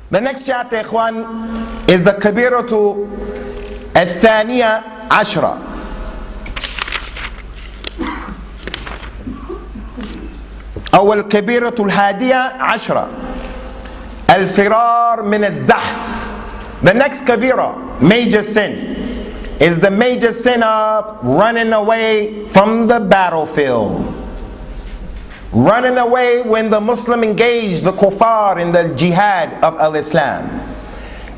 The next chapter, ikhwan, is the Kabiratu At-Thaniya Ashra. أو الكبيرة الهادية عشرة الفرار من الزحف. The next kabira, major sin, is the major sin of running away from the battlefield. Running away when the Muslim engaged the kuffar in the jihad of al-Islam.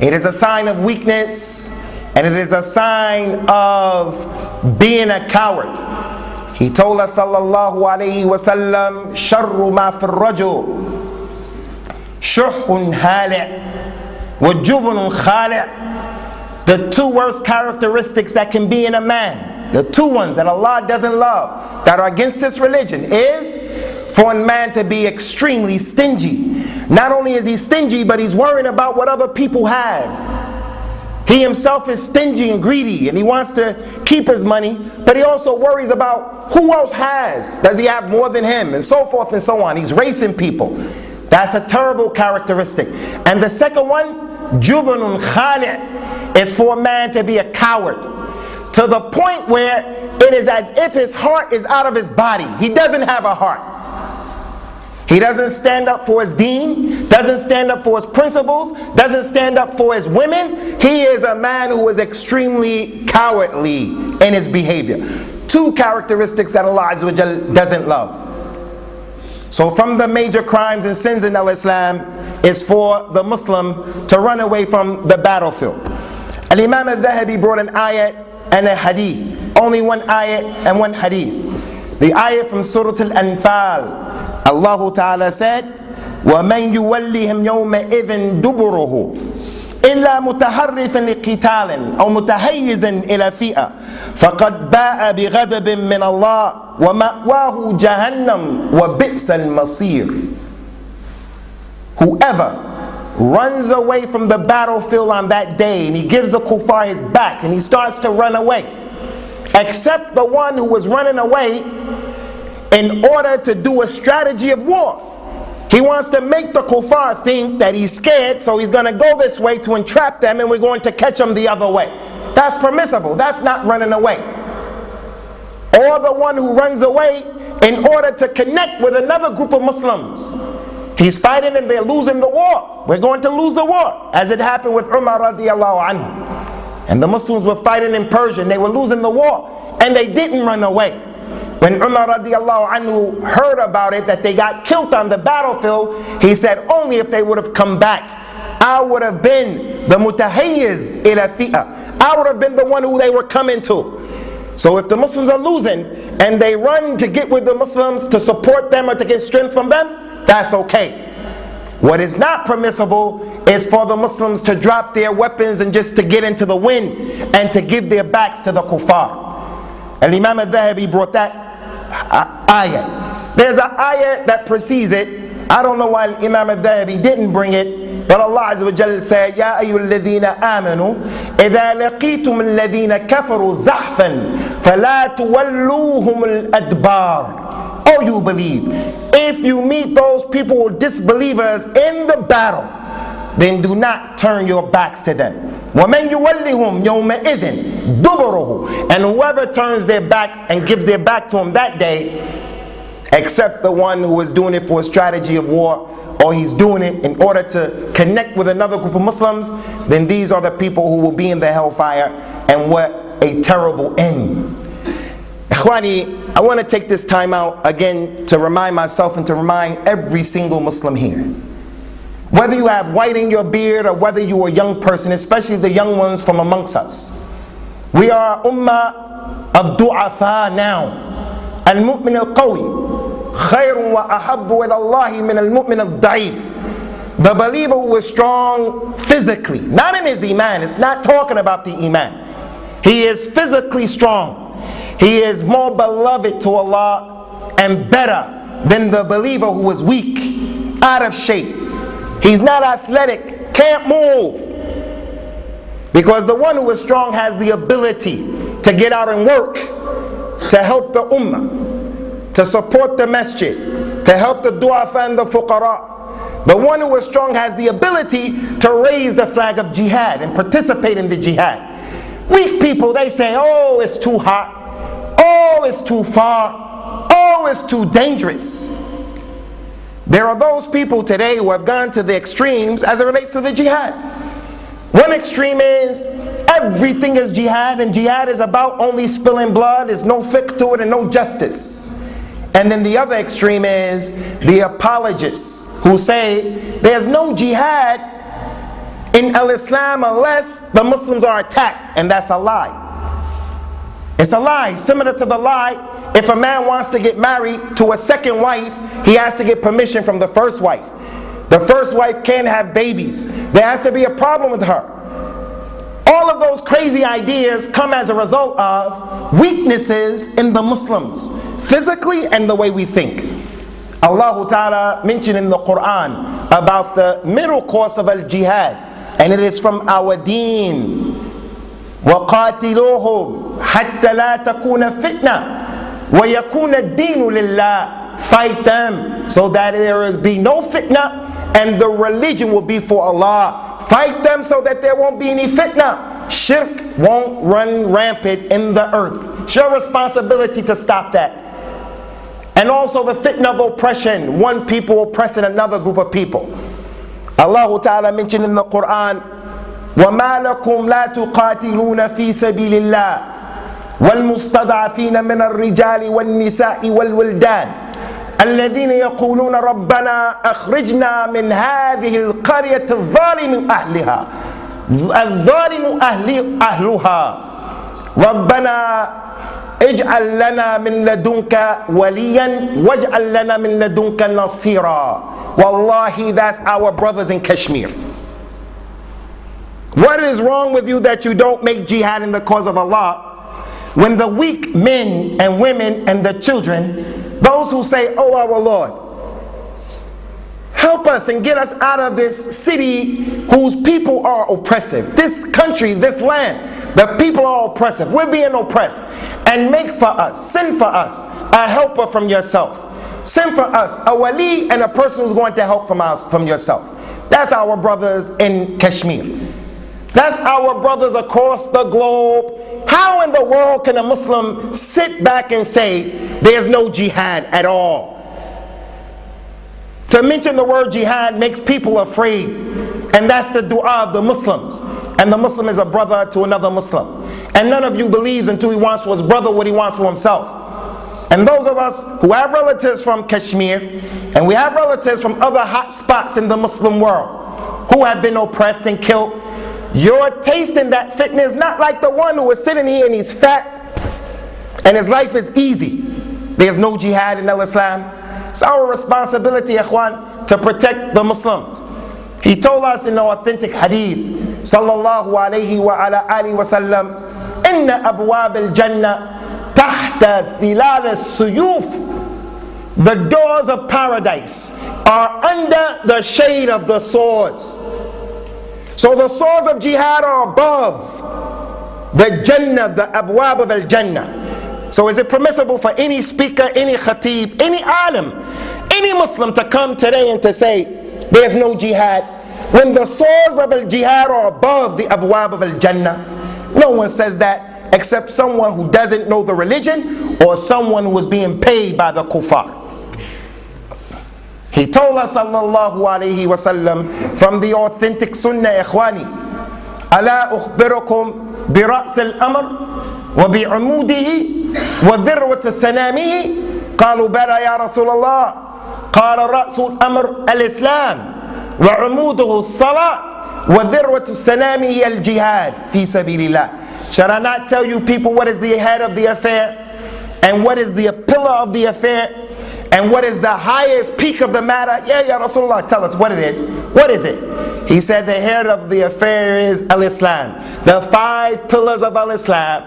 It is a sign of weakness, and it is a sign of being a coward. He told us sallallahu alayhi wa sallam, sharru ma fi rajul shuhun hali' wa jubun khali'. The two worst characteristics that can be in a man, the two ones that Allah doesn't love, that are against this religion, is for a man to be extremely stingy. Not only is he stingy, but he's worrying about what other people have. He himself is stingy and greedy, and he wants to keep his money, but he also worries about who else has. Does he have more than him? And so forth and so on. He's racing people. That's a terrible characteristic. And the second one, jubnun khali', is for a man to be a coward, to the point where it is as if his heart is out of his body. He doesn't have a heart. He doesn't stand up for his deen, doesn't stand up for his principles, doesn't stand up for his women. He is a man who is extremely cowardly in his behavior. Two characteristics that Allah Azza wa Jal doesn't love. So from the major crimes and sins in al-Islam is for the Muslim to run away from the battlefield. Al-Imam At-Thahabi brought an ayat and a hadith. Only one ayat and one hadith. The ayat from Surah Al-Anfal. Allah Ta'ala said, وَمَنْ يُوَلِّهِمْ يَوْمَئِذٍ دُبُرُهُ إِلَّا مُتَحَرِّفًا لِقِتَالٍ أَوْ مُتَحَيِّزًا إِلَى فِئَةٍ فَقَدْ بَاءَ بِغَضَبٍ مِّنَ اللَّهِ وَمَأْوَاهُ جَهَنَّمُ وَبِئْسَ الْمَصِيرُ. Whoever runs away from the battlefield on that day, and he gives the kuffar his back, and he starts to run away, except the one who was running away in order to do a strategy of war. He wants to make the kuffar think that he's scared, so he's going to go this way to entrap them, and we're going to catch them the other way. That's permissible. That's not running away. Or the one who runs away in order to connect with another group of Muslims. He's fighting and they're losing the war. We're going to lose the war, as it happened with Umar radiallahu anhu. And the Muslims were fighting in Persia, and they were losing the war, and they didn't run away. When Umar radiallahu anhu heard about it, that they got killed on the battlefield, he said, only if they would have come back, I would have been the mutahayyiz ila fi'ah. I would have been the one who they were coming to. So if the Muslims are losing and they run to get with the Muslims to support them or to get strength from them, that's okay. What is not permissible is for the Muslims to drop their weapons and just to get into the wind and to give their backs to the kuffar. And Imam At-Thahabi brought that ayah. There's an ayah that precedes it. I don't know why Imam At-Thahabi didn't bring it, but Allah Azza wa Jalla said, Ya ayyuhal ladhina amanu idha laqitum alladhina kafaru zahfan fala tuwalluhum al-adbar. Oh, you believe, if you meet those people, disbelievers, in the battle, then do not turn your backs to them. وَمَنْ يُوَلِّهُمْ يَوْمَئِذٍ دُبُرُهُ. And whoever turns their back and gives their back to him that day, except the one who is doing it for a strategy of war, or he's doing it in order to connect with another group of Muslims, then these are the people who will be in the hellfire, and what a terrible end. Ikhwani, I want to take this time out again to remind myself and to remind every single Muslim here. Whether you have white in your beard or whether you are a young person, especially the young ones from amongst us, we are ummah of du'afa now. Al-mu'min al-qawi khayrun wa ahabbu ila Allahi min al-mu'min al-da'if. The believer who is strong physically, not in his iman, it's not talking about the iman. He is physically strong. He is more beloved to Allah and better than the believer who is weak, out of shape. He's not athletic, can't move. Because the one who is strong has the ability to get out and work, to help the ummah, to support the masjid, to help the du'afa and the fuqara. The one who is strong has the ability to raise the flag of jihad and participate in the jihad. Weak people, they say, oh, it's too hot. Oh, it's too far. Oh, it's too dangerous. There are those people today who have gone to the extremes as it relates to the jihad. One extreme is everything is jihad, and jihad is about only spilling blood. There's no fiqh to it and no justice. And then the other extreme is the apologists who say there's no jihad in al-Islam unless the Muslims are attacked, and that's a lie. It's a lie, similar to the lie if a man wants to get married to a second wife, he has to get permission from the first wife. The first wife can't have babies. There has to be a problem with her. All of those crazy ideas come as a result of weaknesses in the Muslims, physically and the way we think. Allah Ta'ala mentioned in the Quran about the middle course of al-jihad, and it is from our deen. وَقَاتِلُوهُمْ حَتَّى لَا تَكُونَ فِتْنَةً وَيَكُونَ الدِّينُ لِلَّهِ. Fight them so that there will be no fitna and the religion will be for Allah. Fight them so that there won't be any fitna. Shirk won't run rampant in the earth. It's your responsibility to stop that. And also the fitna of oppression, one people oppressing another group of people. Allah Ta'ala mentioned in the Quran, وَمَا لَكُمْ لَا تُقَاتِلُونَ فِي سَبِيلِ اللَّهِ وَالْمُسْتَضْعَفِينَ مِنَ الرِّجَالِ وَالنِّسَاءِ وَالْوِلْدَانِ الَّذِينَ يَقُولُونَ رَبَّنَا أَخْرِجْنَا مِنْ هَذِهِ الْقَرْيَةِ الظَّالِمِ أَهْلُهَا رَبَّنَا اجعل لنا من لدنك وليا واجعل لنا من لدنك نصيرا. Wallahi, that's our brothers in Kashmir. What is wrong with you that you don't make jihad in the cause of Allah when the weak men and women and the children, those who say, oh our Lord, help us and get us out of this city whose people are oppressive, this country, this land, the people are oppressive, we're being oppressed, and make for us, send for us a helper from yourself, send for us a wali and a person who's going to help from yourself. That's our brothers in Kashmir. That's our brothers across the globe. How in the world can a Muslim sit back and say there's no jihad at all? To mention the word jihad makes people afraid, and that's the dua of the Muslims. And the Muslim is a brother to another Muslim. And none of you believes until he wants for his brother what he wants for himself. And those of us who have relatives from Kashmir, and we have relatives from other hot spots in the Muslim world who have been oppressed and killed, your taste in that fitness is not like the one who is sitting here and he's fat and his life is easy. There's no jihad in al-Islam. It's our responsibility, ikhwan, to protect the Muslims. He told us in the authentic hadith, sallallahu alayhi wa ala alihi wa sallam, inna abwab al-jannah tahta thilal al-suyuf. The doors of paradise are under the shade of the swords. So the swords of jihad are above the Jannah, the abwab of al-Jannah. So is it permissible for any speaker, any khatib, any alim, any Muslim to come today and to say there's no jihad when the swords of al-jihad are above the abwab of al-Jannah? No one says that except someone who doesn't know the religion or someone who is being paid by the kuffar. He told us sallallahu alayhi wa sallam from the authentic Sunnah, ikhwani, ala ukhbirukum bi ra's al-amr wa bi umudihi wa dhirwat sanamihi qalu bala ya Rasulullah qala ra's al-amr al-islam wa umuduhu as-salat wa dhirwat sanamihi al-jihad fi sabilillah. Shall I not tell you people what is the head of the affair and what is the pillar of the affair and what is the highest peak of the matter? Ya Rasulullah, tell us what it is. What is it? He said the head of the affair is al-Islam, the 5 pillars of al-Islam,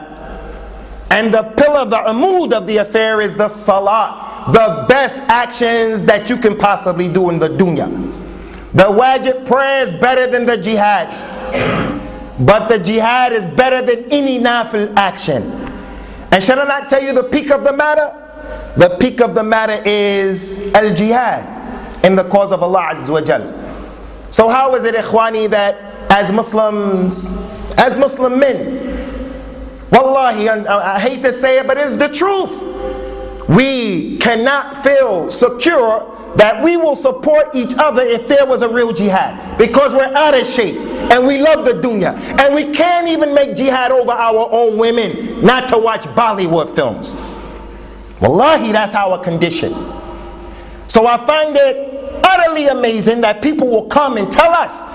and the pillar, the amud of the affair is the salah, the best actions that you can possibly do in the dunya. The wajib prayer is better than the jihad, but the jihad is better than any nafil action. And should I not tell you the peak of the matter? The peak of the matter is al-jihad. in the cause of Allah Azza wa Jal. So how is it, ikhwani, that as Muslims, as Muslim men, wallahi, I hate to say it, but it's the truth, we cannot feel secure that we will support each other if there was a real jihad, because we're out of shape and we love the dunya, and we can't even make jihad over our own women not to watch Bollywood films. Wallahi, that's our condition. So I find it utterly amazing that people will come and tell us,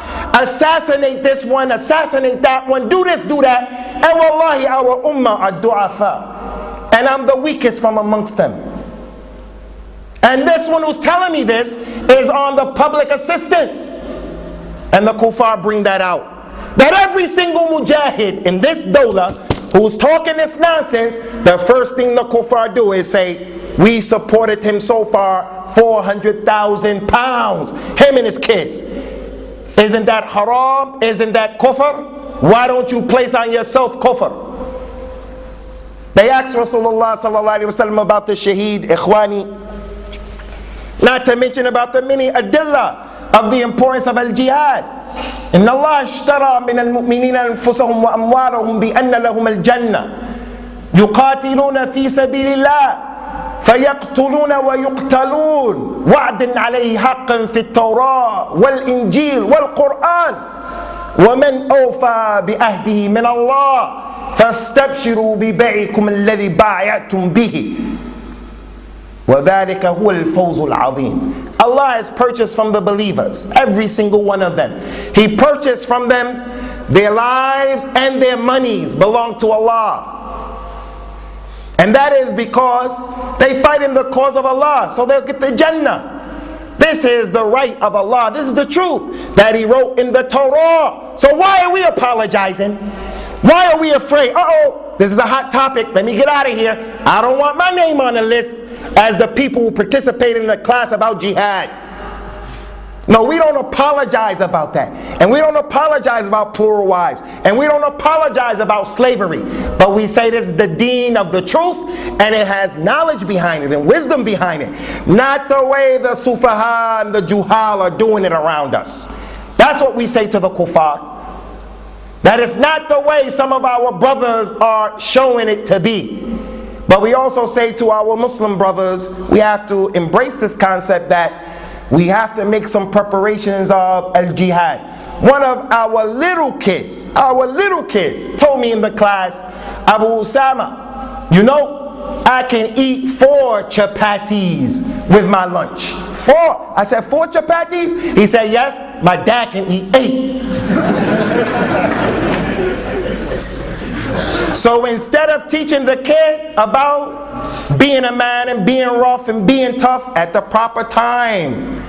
assassinate this one, assassinate that one, do this, do that, and wallahi, our ummah are du'afa, and I'm the weakest from amongst them. And this one who's telling me this is on the public assistance. And the kuffar bring that out. That every single mujahid in this dawla who's talking this nonsense, the first thing the kuffar do is say, we supported him so far, 400,000 pounds, him and his kids. Isn't that haram? Isn't that kufr? Why don't you place on yourself kufr? They asked Rasulullah sallallahu alaihi wasallam about the shaheed, ikhwani. Not to mention about the many adillah of the importance of al-jihad. Inna Allah ashtara min al-mu'minina anfusahum wa amwalahum bi anna lahum al-jannah yuqatiluna fi sabilillah fayaqtuluna wa yuqtalun wa'dan alayhi haqqan fi at-Tawrah wal-Injil wal-Quran wa man awfa bi ahdihi min Allah fastabshiru bi bai'ikum alladhi ba'atum bihi. وَذَلِكَ هُوَ الْفَوْزُ الْعَظِيمُ. Allah has purchased from the believers, every single one of them. He purchased from them their lives and their monies belong to Allah. And that is because they fight in the cause of Allah, so they'll get the Jannah. This is the right of Allah. This is the truth that He wrote in the Torah. So why are we apologizing? Why are we afraid? This is a hot topic. Let me get out of here. I don't want my name on the list as the people who participated in the class about jihad. No, we don't apologize about that. And we don't apologize about plural wives. And we don't apologize about slavery. But we say this is the deen of the truth, and it has knowledge behind it and wisdom behind it. Not the way the sufaha and the juhal are doing it around us. That's what we say to the kuffar. That is not the way some of our brothers are showing it to be. But we also say to our Muslim brothers, we have to embrace this concept that we have to make some preparations of al-jihad. One of our little kids told me in the class, Abu Usama, you know, I can eat 4 chapatis with my lunch. 4. I said, 4 chapatis? He said, yes, my dad can eat 8. So instead of teaching the kid about being a man and being rough and being tough at the proper time,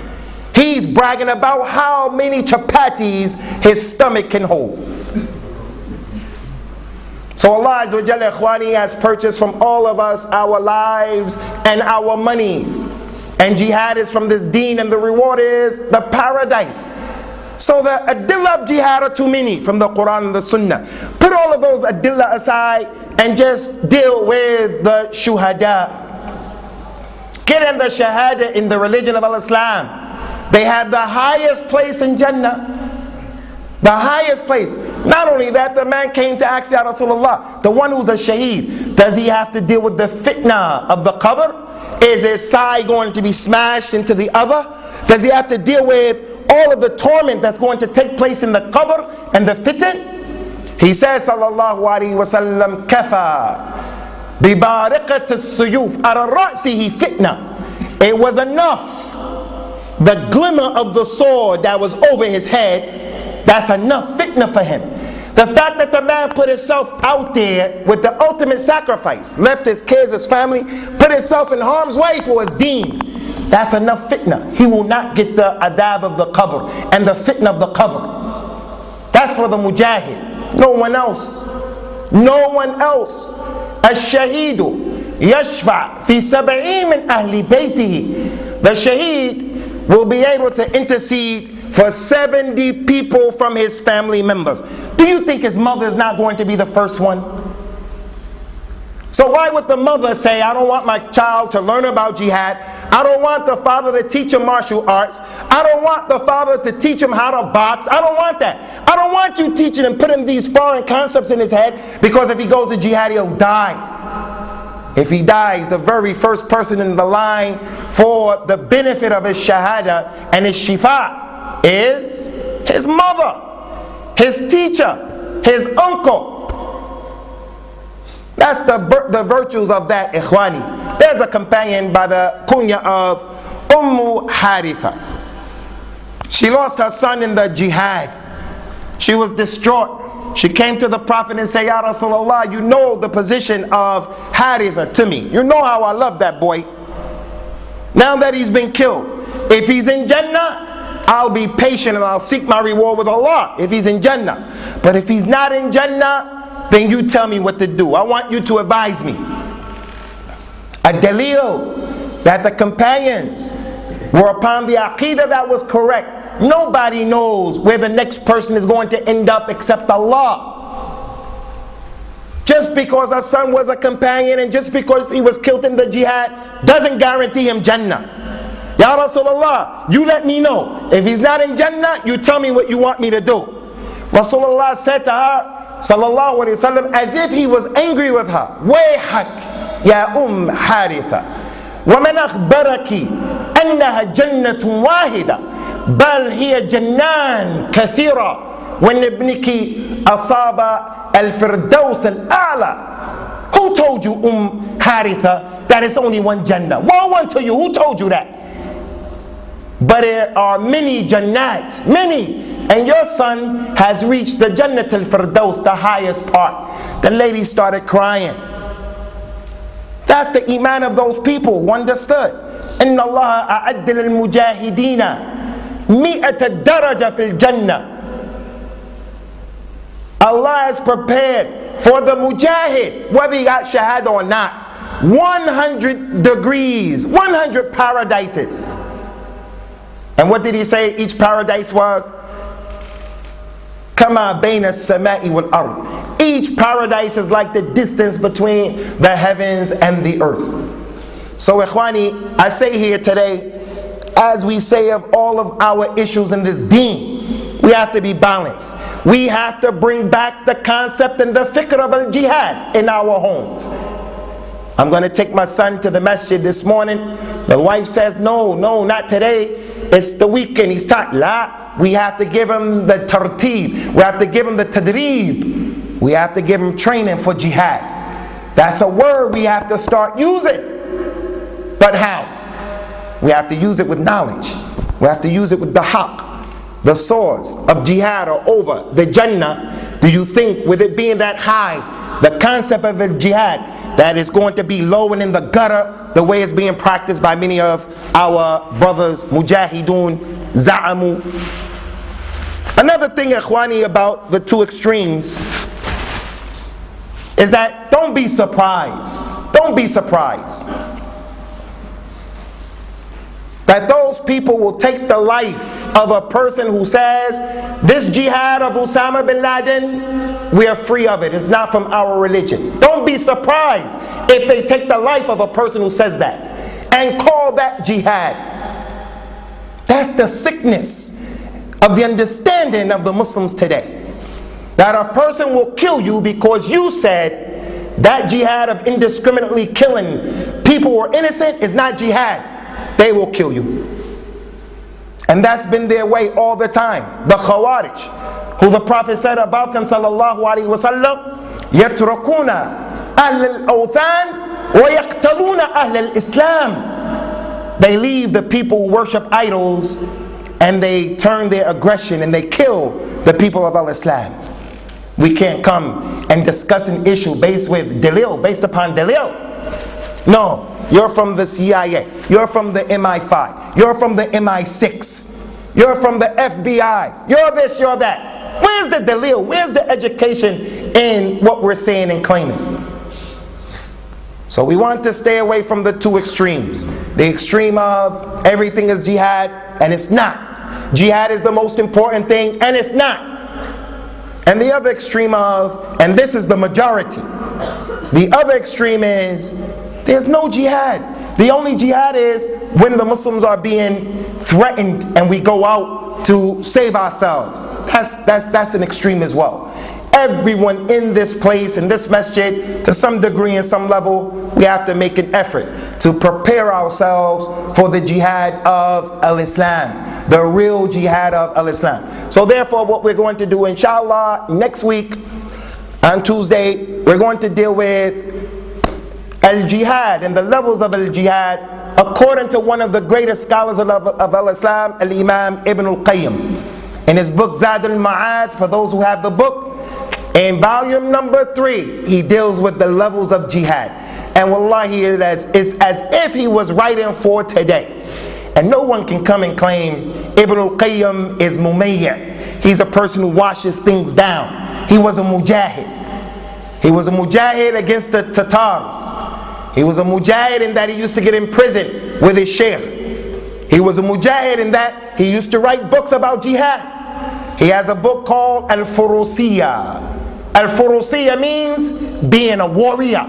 he's bragging about how many chapatis his stomach can hold. So Allah Azza wa Jalla, ikhwani, has purchased from all of us our lives and our monies. And jihad is from this deen, and the reward is the paradise. So the adillah of jihad are too many from the Quran and the Sunnah. Put all of those adillah aside and just deal with the shuhada. Get in the shahada in the religion of Islam. They have the highest place in Jannah. The highest place. Not only that, the man came to ask Ya Rasulullah, the one who's a shaheed, does he have to deal with the fitna of the qabr? Is his side going to be smashed into the other? Does he have to deal with all of the torment that's going to take place in the qabr and the fitan? He says, sallallahu alaihi wasallam, kafa bi bariqat as-suyuf ala ra'sihi fitna. It was enough. The glimmer of the sword that was over his head, that's enough fitna for him. The fact that the man put himself out there with the ultimate sacrifice, left his kids, his family, put himself in harm's way for his deen, that's enough fitna. He will not get the adab of the qabr and the fitna of the qabr. That's for the mujahid. No one else. No one else. Ash-shaheedu yashfa' fi sab'in min ahli baytihi. The shaheed will be able to intercede for 70 people from his family members. Do you think his mother is not going to be the first one? So why would the mother say, I don't want my child to learn about jihad, I don't want the father to teach him martial arts. I don't want the father to teach him how to box. I don't want that. I don't want you teaching him, putting these foreign concepts in his head, because if he goes to jihad, he'll die. If he dies, the very first person in the line for the benefit of his shahada and his shifa is his mother, his teacher, his uncle. That's the virtues of that, ikhwani. There's a companion by the kunya of Haritha. She lost her son in the jihad. She was distraught. She came to the Prophet and said, Ya Rasulullah, you know the position of Haritha to me. You know how I love that boy. Now that he's been killed, if he's in Jannah, I'll be patient and I'll seek my reward with Allah if he's in Jannah. But if he's not in Jannah, then you tell me what to do. I want you to advise me. A dalil that the companions were upon the aqidah that was correct. Nobody knows where the next person is going to end up except Allah. Just because our son was a companion and just because he was killed in the jihad doesn't guarantee him Jannah. Ya Rasulullah, you let me know. If he's not in Jannah, you tell me what you want me to do. Rasulullah said to her, sallallahu alayhi wa sallam, as if he was angry with her, Wayhak ya Haritha, wa man akhbaraki annaha jannatun wahida, بل هي جنان كثيرة وإن ابنك أصاب الفردوس الأعلى. Who told you, Haritha, that it's only one Jannah? Woe unto you, who told you that? But there are many Jannat, many, and your son has reached the Jannat al-Firdaus, the highest part. The lady started crying. That's the iman of those people who understood. إن الله أعد للمجاهدين مئة درجة في الجنة. Allah has prepared for the mujahid, whether he got shahada or not, 100 degrees, 100 paradises. And what did he say each paradise was? كما بين السماء والأرض. Each paradise is like the distance between the heavens and the earth. So ikhwani, I say here today, as we say of all of our issues in this deen, we have to be balanced. We have to bring back the concept and the fikr of al-jihad in our homes. I'm going to take my son to the masjid this morning. The wife says, no, not today. It's the weekend. He's tired. La, we have to give him the tartib. We have to give him the tadrib. We have to give him training for jihad. That's a word we have to start using. But how? We have to use it with knowledge. We have to use it with the haqq. The swords of jihad are over. The Jannah, do you think with it being that high, the concept of the jihad, that is going to be low and in the gutter, the way it's being practiced by many of our brothers, mujahidun, za'amu. Another thing, ikhwani, about the two extremes is that don't be surprised. Don't be surprised that those people will take the life of a person who says, this jihad of Usama bin Laden, we are free of it. It's not from our religion. Don't be surprised if they take the life of a person who says that and call that jihad. That's the sickness of the understanding of the Muslims today. That a person will kill you because you said that jihad of indiscriminately killing people who are innocent is not jihad. They will kill you. And that's been their way all the time. The Khawarij, who the Prophet said about them, sallallahu alaihi wasallam, يَتْرَكُونَ أَهْلَ الْأَوْثَانِ وَيَقْتَلُونَ أَهْلَ الْإِسْلَامِ. They leave the people who worship idols and they turn their aggression and they kill the people of Al-Islam. We can't come and discuss an issue based upon dalil. No. You're from the CIA. You're from the MI5. You're from the MI6. You're from the FBI. You're this, you're that. Where's the dalil? Where's the education in what we're saying and claiming? So we want to stay away from the two extremes. The extreme of everything is jihad, and it's not. Jihad is the most important thing, and it's not. And the other extreme of, and this is the majority, the other extreme is, there's no jihad. The only jihad is when the Muslims are being threatened and we go out to save ourselves. That's an extreme as well. Everyone in this place, in this masjid, to some degree and some level, we have to make an effort to prepare ourselves for the jihad of al-Islam, the real jihad of al-Islam. So therefore, what we're going to do, inshallah, next week on Tuesday, we're going to deal with al-jihad and the levels of al-jihad according to one of the greatest scholars of al-Islam, al-Imam Ibn al-Qayyim. In his book Zad al-Ma'ad, for those who have the book, in volume number 3, he deals with the levels of jihad. And wallahi, it's as if he was writing for today. And no one can come and claim Ibn al-Qayyim is mumayya. He's a person who washes things down. He was a mujahid. He was a mujahid against the Tatars. He was a mujahid in that he used to get in prison with his sheikh. He was a mujahid in that he used to write books about jihad. He has a book called Al-Furusiyya. Al-Furusiyya means being a warrior.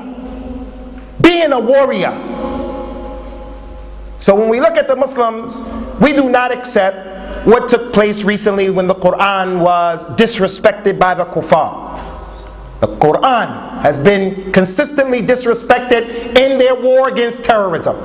Being a warrior. So when we look at the Muslims, we do not accept what took place recently when the Quran was disrespected by the kuffar. The Quran has been consistently disrespected in their war against terrorism.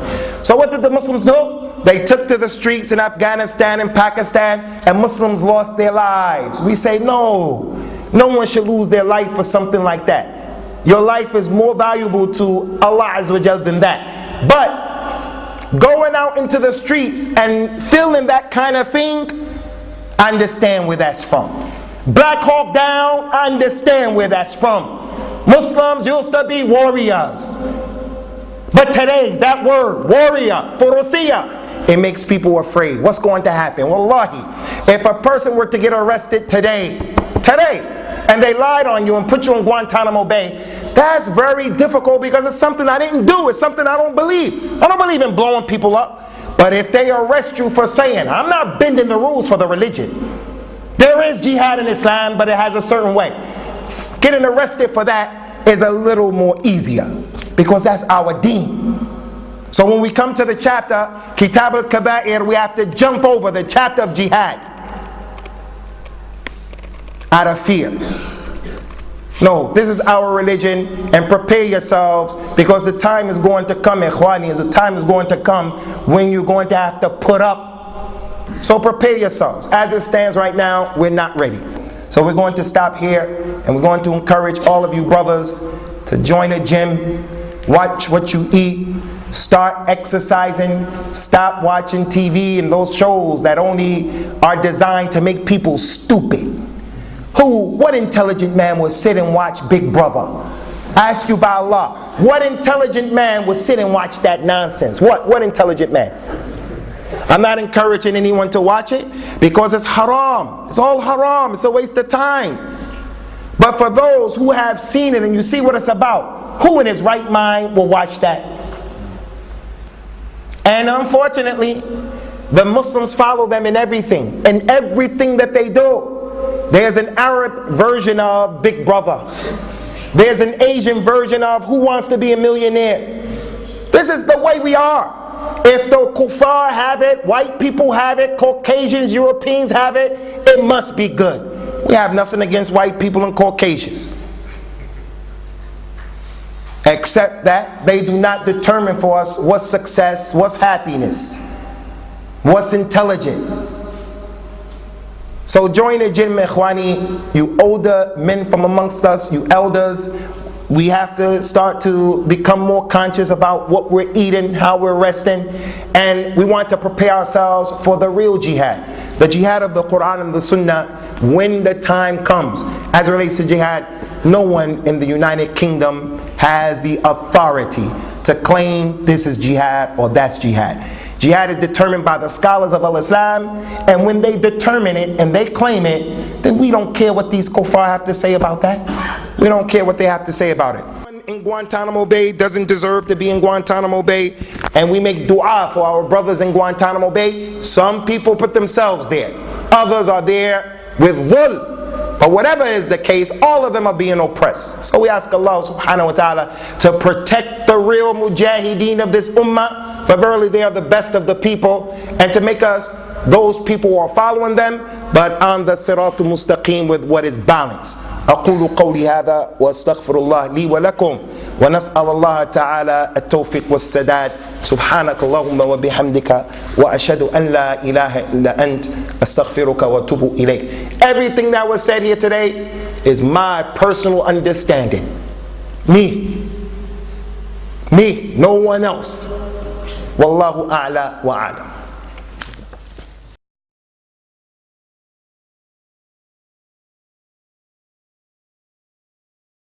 So what did the Muslims do? They took to the streets in Afghanistan and Pakistan, and Muslims lost their lives. We say no one should lose their life for something like that. Your life is more valuable to Allah Azza wa Jal than that. But going out into the streets and feeling that kind of thing, understand where that's from. Black Hawk Down, understand where that's from. Muslims used to be warriors. But today, that word, warrior, furusiyya, it makes people afraid. What's going to happen? Wallahi, if a person were to get arrested today, and they lied on you and put you in Guantanamo Bay, that's very difficult because it's something I didn't do. It's something I don't believe. I don't believe in blowing people up. But if they arrest you for saying, I'm not bending the rules for the religion. There is jihad in Islam, but it has a certain way. Getting arrested for that is a little more easier because that's our deen. So when we come to the chapter, Kitab al-Kaba'ir, we have to jump over the chapter of jihad out of fear. No, this is our religion, and prepare yourselves because the time is going to come, ikhwani, the time is going to come when you're going to have to put up. So prepare yourselves. As it stands right now, we're not ready. So we're going to stop here, and we're going to encourage all of you brothers to join a gym, watch what you eat, start exercising, stop watching TV and those shows that only are designed to make people stupid. What intelligent man would sit and watch Big Brother? I ask you by Allah, what intelligent man would sit and watch that nonsense? What intelligent man? I'm not encouraging anyone to watch it because it's haram. It's all haram. It's a waste of time. But for those who have seen it and you see what it's about, who in his right mind will watch that? And unfortunately, the Muslims follow them in everything that they do. There's an Arab version of Big Brother. There's an Asian version of Who Wants to Be a Millionaire. This is the way we are. If the kuffar have it, white people have it, Caucasians, Europeans have it, it must be good. We have nothing against white people and Caucasians, except that they do not determine for us what's success, what's happiness, what's intelligent. So join the gym, ikhwani, you older men from amongst us, you elders. We have to start to become more conscious about what we're eating, how we're resting, and we want to prepare ourselves for the real jihad, the jihad of the Quran and the Sunnah when the time comes. As it relates to jihad, no one in the United Kingdom has the authority to claim this is jihad or that's jihad. Jihad is determined by the scholars of al-Islam, and when they determine it and they claim it, then we don't care what these kuffar have to say about that. We don't care what they have to say about it. In Guantanamo Bay doesn't deserve to be in Guantanamo Bay, and we make dua for our brothers in Guantanamo Bay. Some people put themselves there. Others are there with dhul. But whatever is the case, all of them are being oppressed. So we ask Allah subhanahu wa ta'ala to protect the real mujahideen of this ummah, for verily they are the best of the people, and to make us those people who are following them, but on the siratul mustaqim with what is balanced. أقول قولي هذا وأستغفر الله لي ولكم ونسأل الله تعالى التوفيق والسداد. سبحانك اللهم وبحمدك وأشهد أن لا إله إلا أنت أستغفرك وأتوب إليك. Everything that was said here today is my personal understanding. Me, no one else. Wallahu a'la wa a'lam.